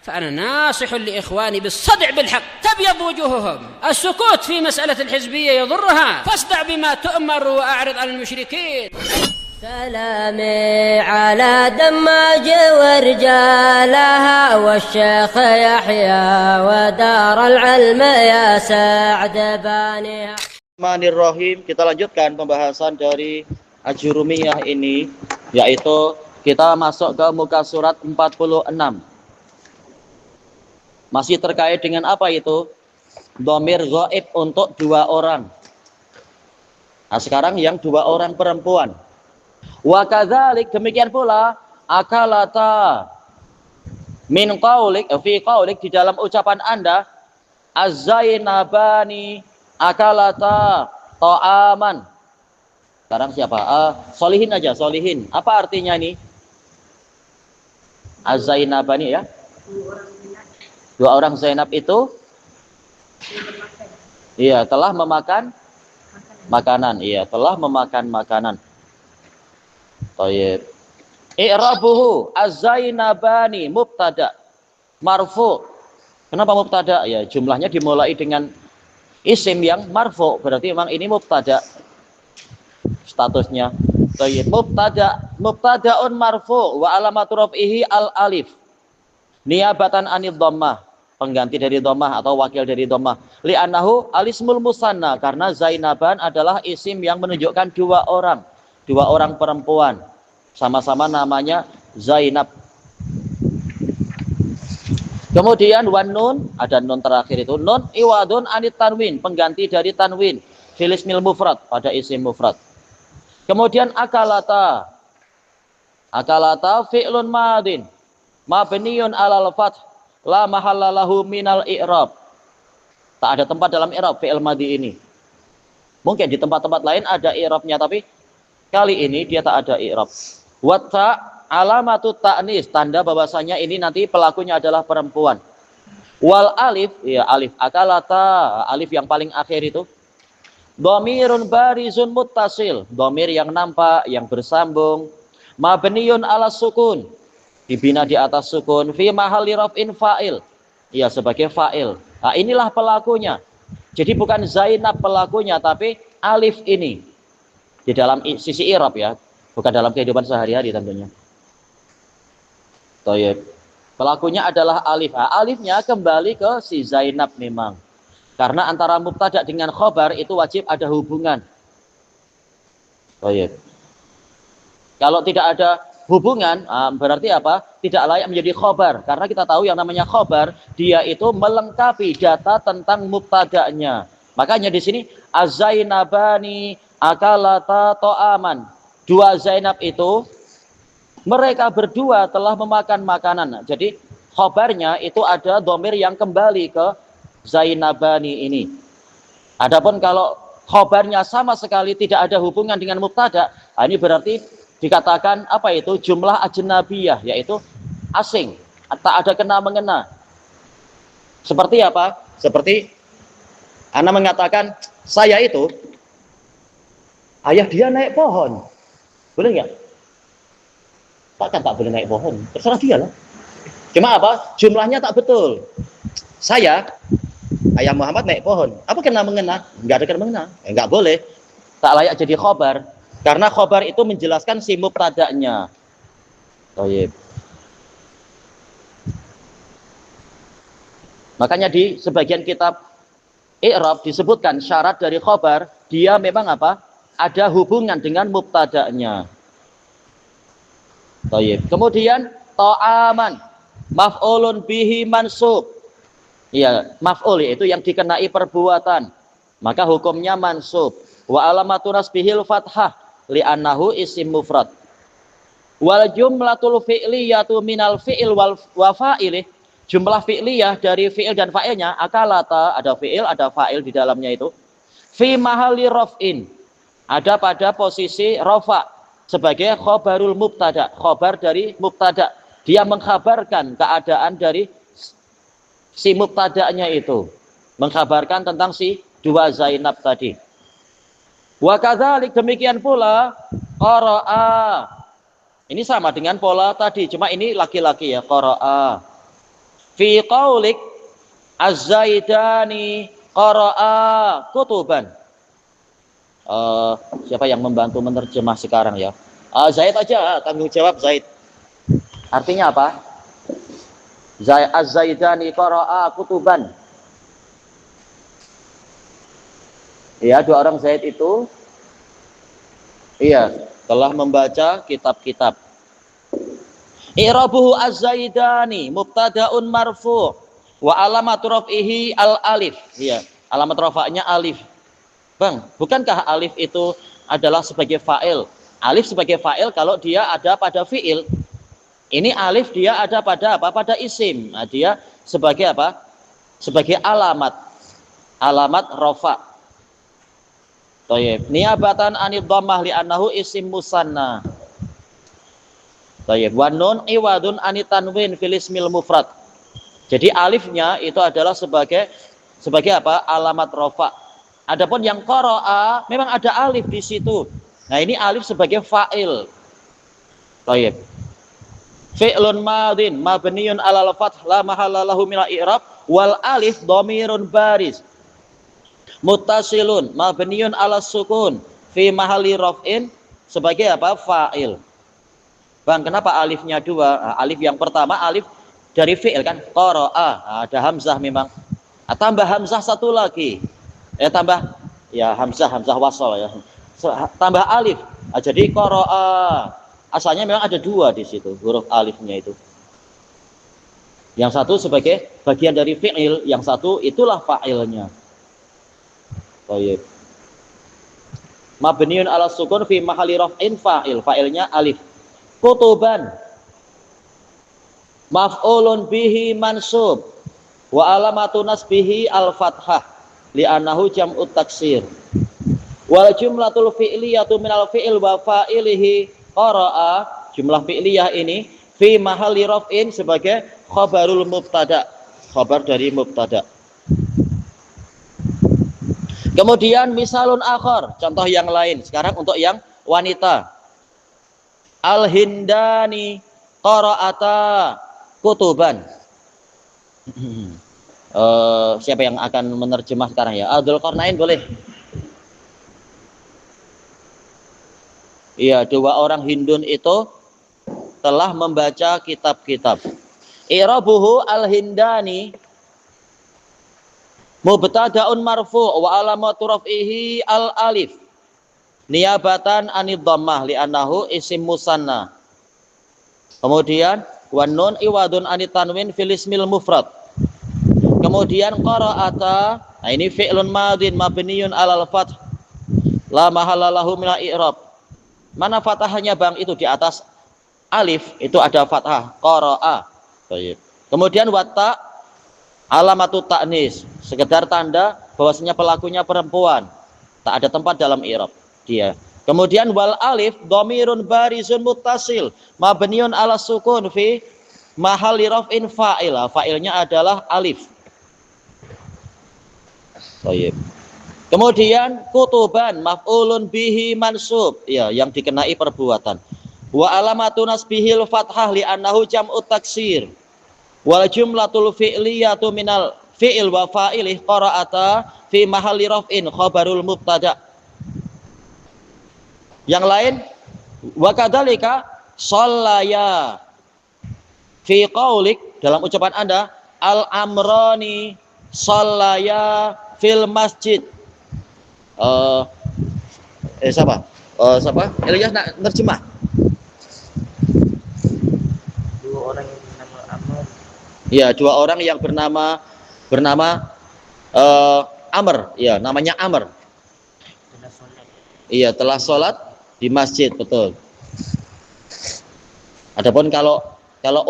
فأنا ناصح لإخواني بالصدع بالحق تبيض وجوههم. السكوت في مسألة الحزبية يضرها، فاصدع بما تؤمر وأعرض عن المشركين. سلامي على دماج ورجالها والشيخ يحيى ودار العلم يا سعد بانيها. Bismillahirrahmanirrahim. Kita lanjutkan pembahasan dari Ajurumiyah ini, yaitu kita masuk ke muka surat 46. Masih terkait dengan apa itu? Dhamir ghaib untuk dua orang. Nah, sekarang yang dua orang perempuan. Wa kadzalik, demikian pula akalata min qaulik fi qaulik, di dalam ucapan Anda, az-zainabani akalata ta'aman. Sekarang siapa? Solihin aja, solihin. Apa artinya ini? Az-zainabani ya. Dua orang Zainab itu iya, telah memakan makanan. Iya, telah memakan makanan. Thayyib. I'rabuhu az-zainabani mubtada marfu. Kenapa mubtada? Ya, jumlahnya dimulai dengan isim yang marfu, berarti memang ini mubtada statusnya. Thayyib. Mubtadaun marfu wa alamatu raf'ihi al alif niyabatan anid dhammah, pengganti dari dhammah atau wakil dari dhammah. Li'annahu alismul musanna, karena Zainaban adalah isim yang menunjukkan dua orang perempuan, sama-sama namanya Zainab. Kemudian wan nun, ada nun terakhir itu, nun iwadun anit tanwin, pengganti dari tanwin fil ismil mufrad, pada isim mufrad. Kemudian akalata fi'lun madin mabniun alal fath la mahalla lahu minal i'rab. Tak ada tempat dalam i'rab fi'il madhi ini. Mungkin di tempat-tempat lain ada i'rabnya, tapi kali ini dia tak ada i'rab. Wa ta alamatu ta'nis, tanda bahwasanya ini nanti pelakunya adalah perempuan. Wal alif, ya alif akalata, alif yang paling akhir itu dhamirun barizun muttasil, dhamir yang nampak, yang bersambung, mabniun ala sukun, dibina di atas sukun, fi mahalli raf'in fa'il, ya sebagai fa'il. Nah, inilah pelakunya. Jadi bukan Zainab pelakunya, tapi alif ini di dalam sisi i'rab ya, bukan dalam kehidupan sehari-hari tentunya. Thayyib. Pelakunya adalah alif. Nah, alifnya kembali ke si Zainab memang. Karena antara mubtada dengan khobar itu wajib ada hubungan. Thayyib. Kalau tidak ada hubungan, berarti apa? Tidak layak menjadi khobar. Karena kita tahu yang namanya khobar, dia itu melengkapi data tentang mubtada'nya. Makanya di sini az-zainabani akalata ta'aman. Dua Zainab itu, mereka berdua telah memakan makanan. Jadi khobarnya itu ada dhamir yang kembali ke Zainabani ini. Adapun kalau khobarnya sama sekali tidak ada hubungan dengan mubtada, ini berarti dikatakan apa itu? Jumlah ajnabiyah, yaitu asing, tak ada kena-mengena. Seperti apa? Seperti ana mengatakan, saya itu ayah dia naik pohon. Boleh nggak? Takkan tak boleh naik pohon. Terserah dia lah. Cuma apa? Jumlahnya tak betul. Saya, ayah Muhammad naik pohon. Apa kena-mengena? Nggak ada kena-mengena. Nggak boleh. Tak layak jadi khobar. Karena khobar itu menjelaskan si mubtada'nya. Thayyib. Makanya di sebagian kitab i'rab disebutkan syarat dari khobar, dia memang apa? Ada hubungan dengan mubtada'nya. Thayyib. Kemudian ta'aman maf'ulun bihi mansub. Iya, maf'ul itu yang dikenai perbuatan, maka hukumnya mansub. Wa alamatu nasbihil fathah li'annahu isim mufrad. Wal jumlatul fi'liyatu minal fi'il wa fa'ilih, jumlah fi'liyah dari fi'il dan fa'ilnya, akalata, ada fi'il, ada fa'il di dalamnya itu. Fi mahalli raf'in, ada pada posisi rafa, sebagai khobarul mubtada, khobar dari mubtada. Dia mengkhabarkan keadaan dari si mubtada'nya itu, mengkhabarkan tentang si dua Zainab tadi. Wa kadzalik, demikian pula qara'a. Ini sama dengan pola tadi, cuma ini laki-laki ya, qara'a. fi qaulik Az-Zaidani qara'a kutuban. Siapa yang membantu menerjemah sekarang ya? Zaid aja, tanggung jawab Zaid. Artinya apa? Az-Zaidani qara'a kutuban. Ya, dua orang Zaid itu telah membaca kitab-kitab. I'rabuhu Az-Zaidani mubtada'un marfu' wa alamatu raf'ihi al-alif. Iya, alamat rafa'nya alif. Bang, bukankah alif itu adalah sebagai fa'il? Alif sebagai fa'il kalau dia ada pada fi'il. Ini alif dia ada pada apa? Pada isim. Nah, dia sebagai apa? Sebagai alamat. Alamat rafa'. Tayyib. Niyabatan anid dhammah li'annahu isim musanna. Tayyib. Wa nun iwadun anit tanwin fil ismil mufrad. Jadi alifnya itu adalah sebagai apa? Alamat rafa'. Adapun yang qara'a memang ada alif di situ. Nah, ini alif sebagai fa'il. Tayyib. Fi'lun madin mabniun 'alal fath la mahalla lahu min al-i'rab wal alif dhamirun baris. Muttasilun mabniun 'ala sukun fi mahalli raf'in sebagai apa? Fa'il. Bang, kenapa alifnya dua? Nah, alif yang pertama alif dari fi'il kan, qara'a. Ada hamzah memang. Tambah hamzah satu lagi. Tambah ya hamzah wasal ya. Tambah alif. Jadi qara'a. Asalnya memang ada dua di situ huruf alifnya itu. Yang satu sebagai bagian dari fi'il, yang satu itulah fa'ilnya. Baik. Mabniun 'ala sukun fi mahalli raf'in fa'il. Fa'ilnya alif. Kutuban maf'ulun bihi mansub wa alamatu nasbihi al-fathah li'annahu jam'ut taksir. Wal jumlatul fi'liyatu minal fi'il wa fa'ilihi qara'a. Jumlah fi'liyah ini fi mahalli raf'in sebagai khabarul mubtada. Khabar dari mubtada. Kemudian misalun akhar, contoh yang lain. Sekarang untuk yang wanita. Al-Hindani qara'ata kutuban. Siapa yang akan menerjemah sekarang ya? Abdul Qarnain boleh. Iya, dua orang Hindun itu telah membaca kitab-kitab. I'rabuhu al-Hindani mubtada'un marfu' wa alamatu raf'ihi al-alif niyabatan anid dhammah li'annahu isim musanna. Kemudian wan nun iwadun anit tanwin fil ismil mufrad. Kemudian qara'ata, nah ini fi'lun madin mabniun 'alal fath la mahalla lahu min al-i'rab. Mana fathahnya Bang? Itu di atas alif itu ada fathah qara'a. Baik. Kemudian watta alamatu ta'nis, sekedar tanda bahwasanya pelakunya perempuan, tak ada tempat dalam i'rab dia. Kemudian wal alif dhamirun barizun muttasil mabniun 'ala sukun fi mahalli raf'in fa'il. Fa'ilnya adalah alif. Baik. Kemudian kutuban maf'ulun bihi mansub, ya, yang dikenai perbuatan. Wa alamatu nasbihil fathah li'annahu jam'ut taksir. Wal jumlatul fi'liyatu minal fi'il wa fa'ilih qara'ata fi mahalli raf'in khabarul mubtada. Yang lain wa kadzalika shallaya fi qaulik, dalam ucapan Anda al-amrani shallaya fil masjid. Siapa? Ilyas nak terjemah. Dua orang yang bernama Amr. Ya, dua orang yang bernama Amr. Ya, namanya Amr. Telah sholat. Iya, telah sholat di masjid, betul. Adapun kalau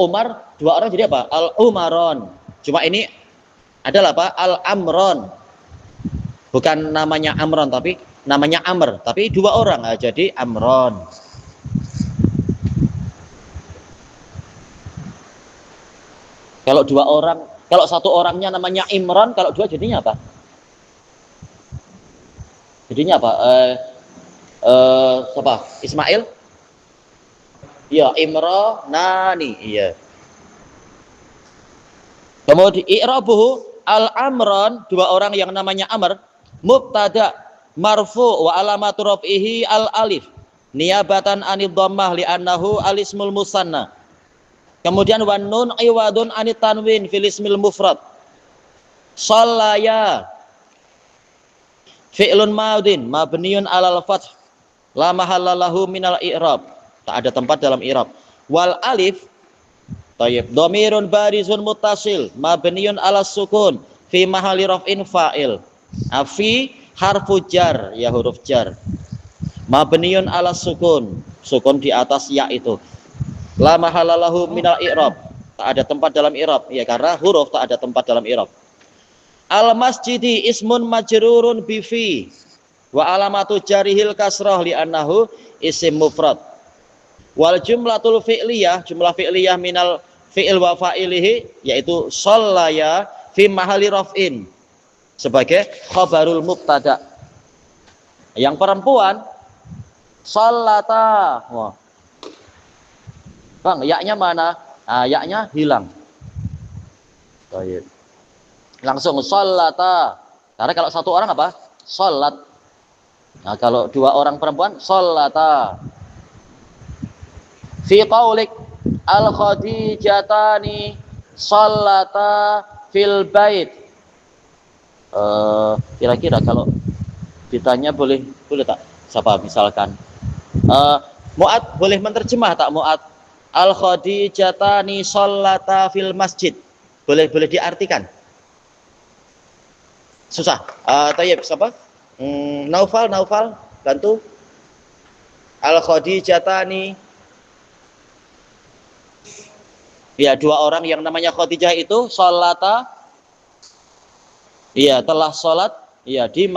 Umar, dua orang jadi apa? Al-Umaron. Cuma ini adalah apa? Al-Amron. Bukan namanya Amron, tapi namanya Amr. Tapi dua orang, jadi Amron. Kalau dua orang, kalau satu orangnya namanya Imron, kalau dua jadinya apa? Jadinya apa? Siapa? Ismail? Iya, Imronani. Iya. Kemudian i'rabuhu al-amron, dua orang yang namanya Amr, mubtada marfu wa alamatu raf'ihi al-alif niyabatan anid dhammah li'annahu al-ismul musanna. Kemudian wan nun iwadun anit tanwin fil ismil mufrad. Shallaya fi'lun madin mabniun alal fath la mahalla lahu minal i'rab, tak ada tempat dalam i'rab. Wal alif tayyib dhamirun barizun muttasil mabniun ala sukun fi mahalli raf'in fa'il. Fi harfu jar, ya huruf jar, mabniun ala sukun, sukun di atas ya itu. La mahalla lahu minal i'rab, tak ada tempat dalam i'rab, ya karena huruf tak ada tempat dalam i'rab. Al masjidi ismun majrurun bi fi wa alamatu jarihil kasrah li annahu isim mufrad. Wal jumlatul fi'liyah, jumlah fi'liyah minal fi'il wa fa'ilihi, yaitu shallaya fi mahalli raf'in sebagai khabarul mubtada. Yang perempuan shallata. Wah. Bang, yaknya mana? Ah, yaknya hilang. Baik. Langsung shallata. Karena kalau satu orang apa? Sholat. Nah, kalau dua orang perempuan shallata. Fi qaulik al-khadijatani shallata fil bait. Kira-kira kalau ditanya boleh tak? Siapa misalkan? Mu'ad boleh menerjemah tak Mu'ad? Al-khadijatani shallata fil masjid. Boleh diartikan? Susah. Tayyib siapa? Naufal bantu. Al-khadijatani. Ya, dua orang yang namanya Khadijah itu shallata. Iya, telah sholat. Iya, di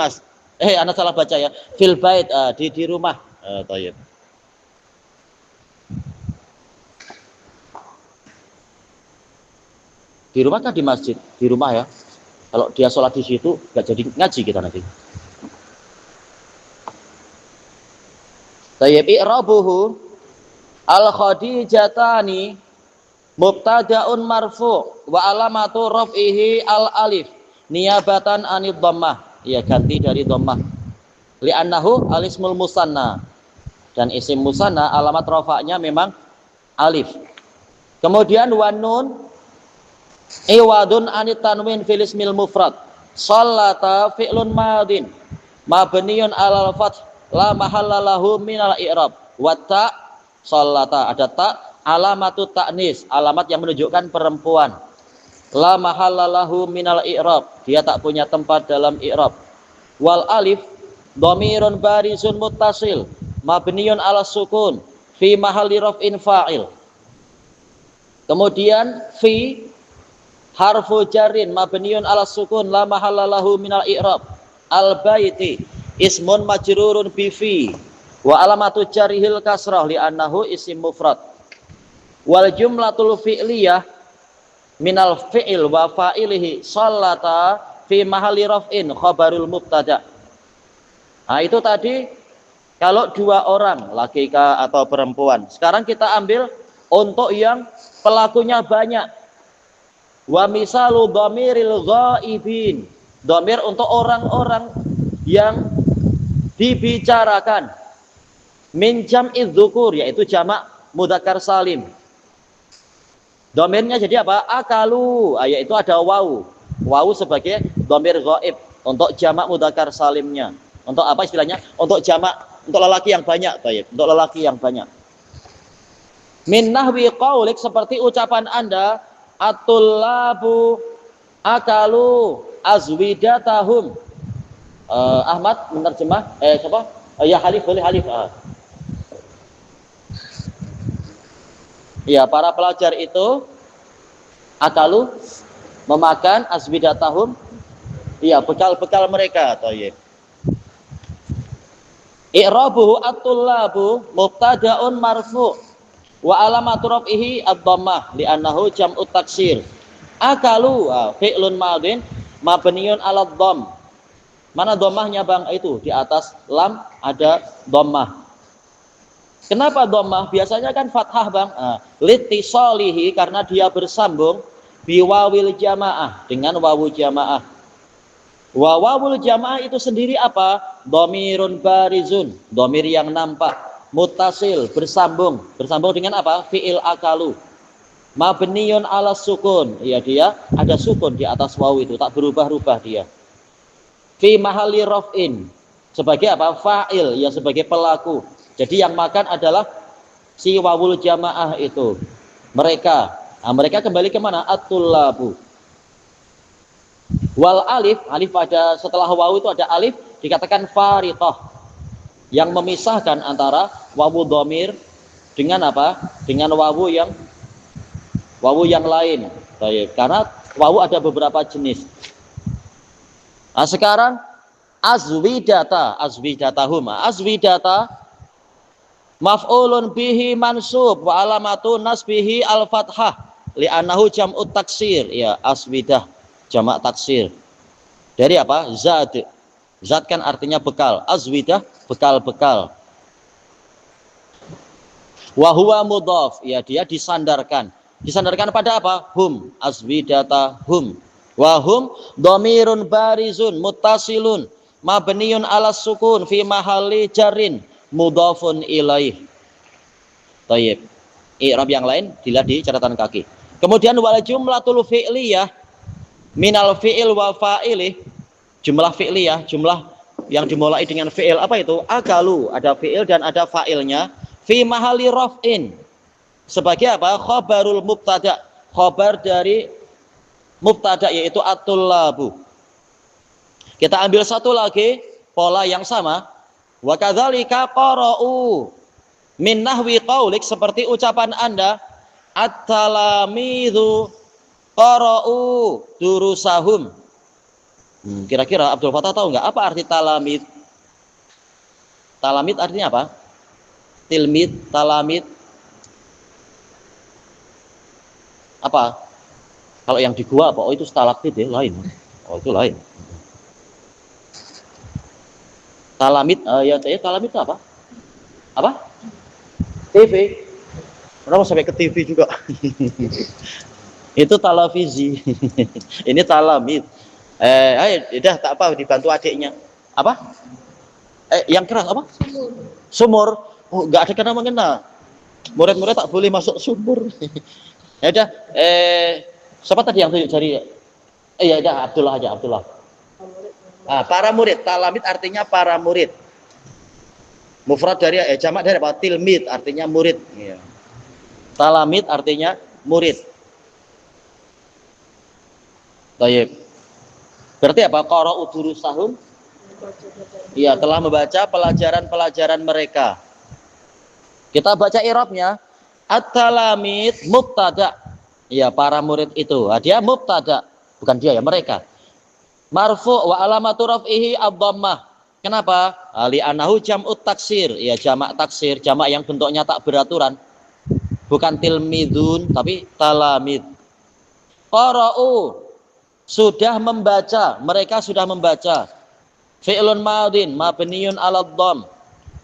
anak salah baca ya. Fil bait, di rumah. Tayyib. Di rumah kan di masjid, di rumah ya. Kalau dia sholat di situ, nggak jadi ngaji kita nanti. Tayyib i'rabuhu al-khadijatani mubtada'un marfu wa alamatu raf'ihi al-alif niyabatan anid dhammah. Ya, ganti dari dhammah. Li'annahu al-ismul musanna. Dan isim musanna alamat rafa'nya memang alif. Kemudian wan nun iwadun anit tanwin fil ismil mufrad. Shallata fi'lun madin mabniun alal fath la mahalla lahu minal i'rab. Wa ta shallata, ada ta alamatu ta'nis, alamat yang menunjukkan perempuan. La mahalla lahu minal i'rab, dia tak punya tempat dalam i'rab. Wal alif dhamirun barizun muttasil mabniun ala sukun fi mahalli raf'in fa'il. Kemudian fi harfu jarrin mabniun ala sukun la mahalla lahu minal i'rab. Al baiti ismun majrurun bi fi wa alamatu jarihil kasrah li annahu isim mufrad. Wal jumlatul fi'liyah minal fi'il wa fa'ilihi shallata fi mahalli raf'in khabarul mubtada. Nah, itu tadi kalau dua orang, laki atau perempuan. Sekarang kita ambil untuk yang pelakunya banyak. Wa misalu dhamiril ghaibin, dhamir untuk orang-orang yang dibicarakan. Min jam'i dzukur, yaitu jamak mudzakkar salim. Dhamirnya jadi apa? Akalu, yaitu ada wawu. Wawu sebagai dhamir ghaib untuk jamak mudzakkar salimnya. Untuk apa istilahnya? Untuk jamak, untuk lelaki yang banyak, tayyib. Untuk lelaki yang banyak. Min nahwi qaulik, seperti ucapan Anda, at-tullabu akalu azwidatahum. Ahmad menerjemah, siapa? Ya Halif, boleh Halif. Ya, para pelajar itu akalu memakan azwidatahum. Iya, bekal-bekal mereka, tayyib. I'rabuhu at-tullabu mubtada'un marfu' wa alamatu raf'ihi ad-dhammah li'annahu jam'ut taksir. Akalu fi'lun madin mabniun 'ala dhamm. Mana dhammahnya Bang? Itu di atas lam ada dhammah. Kenapa dhammah? Biasanya kan fathah Bang. Litisalihi, karena dia bersambung biwawil jamaah, dengan wawu jamaah. Wawul jamaah itu sendiri apa? Dhamirun barizun, dhamir yang nampak, muttasil, bersambung. Bersambung dengan apa? Fi'il akalu. Mabniyun ala sukun. Ya, dia ada sukun di atas wawu itu, tak berubah-ubah dia. Fi mahalli raf'in. Sebagai apa? Fa'il, ya sebagai pelaku. Jadi yang makan adalah si wawul jamaah itu. Mereka. Nah, mereka kembali ke mana? At-tullabu. Wal alif, alif pada setelah wawu itu ada alif, dikatakan fariqah, yang memisahkan antara wawu dhamir dengan apa? Dengan wawu yang lain. Baik, karena wawu ada beberapa jenis. Nah, sekarang azwidata, azwidata maf'ulun bihi mansub wa alamatu nasbihi al-fathah li'annahu jam'ut taksir. Ya, aswidah jamak taksir. Dari apa? Zat. Zat kan artinya bekal. Azwidah, bekal-bekal. Wa huwa mudhaf. Ya, dia disandarkan. Disandarkan pada apa? Hum. Azwidata hum. Wa hum dhamirun barizun muttasilun mabniyun ala sukun fi mahalli jarrin mudhafun ilaih. Baik. I'rab yang lain dilihat di catatan kaki. Kemudian wal jumlatul fi'liyah minal fi'il wa fa'ilih, jumlah fi'liyah, jumlah yang dimulai dengan fi'il, apa itu? Akalu, ada fi'il dan ada fa'ilnya. Fi mahali raf'in, sebagai apa? Khobarul mubtada, khobar dari mubtada, yaitu at-tullabu. Kita ambil satu lagi pola yang sama. Wa kadzalika qara'u min nahwi qaulik, seperti ucapan Anda, at-talamidhu qara'u durusahum. Kira-kira Abdul Fattah tahu nggak apa arti talamid? Talamid artinya apa? Tilmid, talamid. Apa? Kalau yang di gua apa? Oh, itu stalaktit ya, lain. Oh, itu lain. Talamid, ya talamid itu apa? Apa? TV. Kenapa sampai ke TV juga? Itu televisi. Ini talamid. Udah tak apa, dibantu adiknya. Apa? Yang keras apa? Sumur. Oh, enggak ada kena mengena. Murid-murid tak boleh masuk sumur. Ya udah, siapa tadi yang tunjuk jari? Ya udah, Abdullah aja, Abdullah. Para murid. Talamid artinya para murid. Mufrad dari jamak dari apa? Tilmid artinya murid. Ya. Talamid artinya murid. Baik. Berarti apa? Qara'u durusahum. Iya, telah membaca pelajaran-pelajaran mereka. Kita baca i'rabnya. At-talamid mubtada. Iya, para murid itu. Dia mubtada, bukan dia ya, mereka. Marfu' wa alamatu raf'ihi ad-dhammah. Kenapa? Li'annahu jam'ut taksir. Iya, jamak taksir, jamak yang bentuknya tak beraturan. Bukan tilmidun, tapi talamid. Qara'u, sudah membaca, mereka sudah membaca. Fi'lun madin mabniyun 'ala dhamm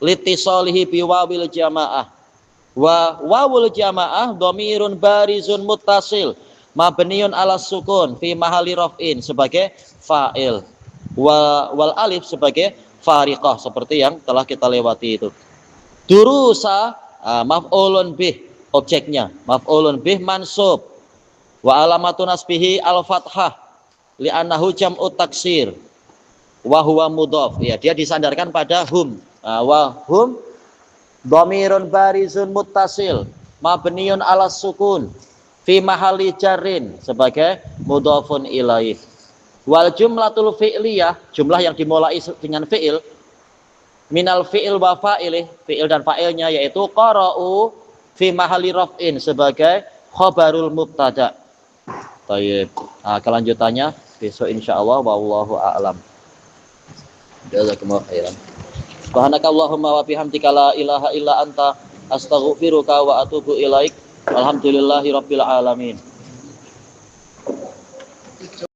litisalihi biwawil jamaah. Wa wawul jamaah dhamirun barizun muttasil mabniyun 'ala sukun fi mahalli raf'in, sebagai fa'il. Wal alif sebagai fariqah, seperti yang telah kita lewati itu. Durusa maf'ulun bih, objeknya maf'ulun bih mansub. Wa alamatu nasbihi al-fathah li'annahu jam'ut taksir wa huwa mudhaf. Ya, dia disandarkan pada hum. Wa hum dhamirun barizun muttasil mabniyun 'ala sukun fi mahalli jarrin, sebagai mudhafun ilaih. Wal jumlatul fi'liyah, jumlah yang dimulai dengan fi'il, minal fi'il wa fa'ilih, fi'il dan fa'ilnya, yaitu qara'u fi mahalli raf'in, sebagai khabarul mubtada. Baik. Kelanjutannya besok insyaallah, wallahu a'lam. Jazakumullahu khairan. Subhanakallahumma wa bihamdika la ilaha illa anta astaghfiruka wa atubu ilaik. Alhamdulillahirabbil alamin.